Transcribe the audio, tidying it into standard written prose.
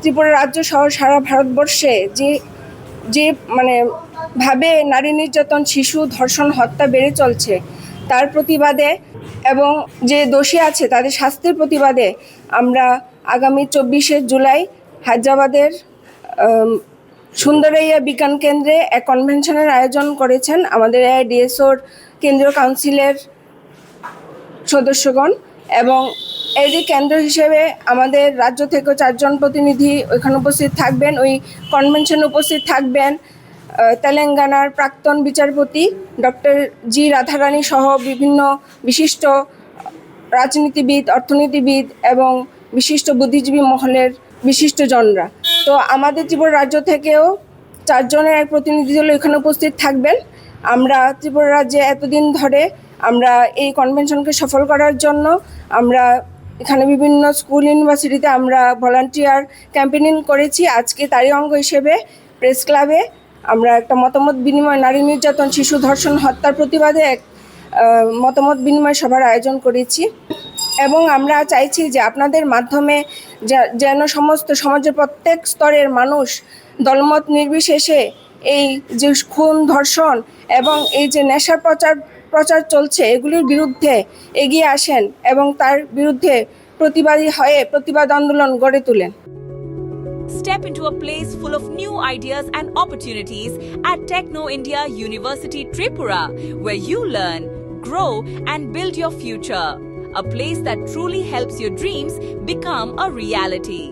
ত্রিপুরা রাজ্য সহ সারা ভারতবর্ষে যে যে মানে ভাবে নারী নির্যাতন, শিশু ধর্ষণ, হত্যা বেড়ে চলছে, তার প্রতিবাদে এবং যে দোষী আছে তাদের শাস্তির প্রতিবাদে আমরা আগামী 24শে জুলাই হায়দ্রাবাদের সুন্দরাইয়া বিজ্ঞান কেন্দ্রে এক কনভেনশনের আয়োজন করেছেন আমাদের এআইডিএসওর কেন্দ্রীয় কাউন্সিলের সদস্যগণ। এবং এরই কেন্দ্র হিসেবে আমাদের রাজ্য থেকে 4 জন প্রতিনিধি ওইখানে উপস্থিত থাকবেন। ওই কনভেনশনে উপস্থিত থাকবেন তেলেঙ্গানার প্রাক্তন বিচারপতি ডক্টর জি রাধারানী সহ বিভিন্ন বিশিষ্ট রাজনীতিবিদ, অর্থনীতিবিদ এবং বিশিষ্ট বুদ্ধিজীবী মহলের বিশিষ্টজনরা। তো আমাদের ত্রিপুরা রাজ্য থেকেও 4 জনের এক প্রতিনিধি দল এখানে উপস্থিত থাকবেন। আমরা ত্রিপুরা রাজ্যে এতদিন ধরে আমরা এই কনভেনশনকে সফল করার জন্য আমরা এখানে বিভিন্ন স্কুল, ইউনিভার্সিটিতে আমরা ভলান্টিয়ার ক্যাম্পেইনিং করেছি। আজকে তারই অঙ্গ হিসেবে প্রেস ক্লাবে আমরা একটা মতামত বিনিময়, নারী নির্যাতন, শিশু ধর্ষণ, হত্যার প্রতিবাদে এক মতামত বিনিময় সভার আয়োজন করেছি। এবং আমরা চাইছি যে আপনাদের মাধ্যমে যেন সমস্ত সমাজের প্রত্যেক স্তরের মানুষ দলমত নির্বিশেষে এই যে খুন, ধর্ষণ এবং এই যে নেশার প্রচার চলছে এগুলির বিরুদ্ধে এগিয়ে আসেন এবং তার বিরুদ্ধে প্রতিবাদী হয়ে প্রতিবাদ আন্দোলন গড়ে তোলেন। Step into a place full of new ideas and opportunities at Techno India University Tripura, where you learn, grow and build your future. A place that truly helps your dreams become a reality.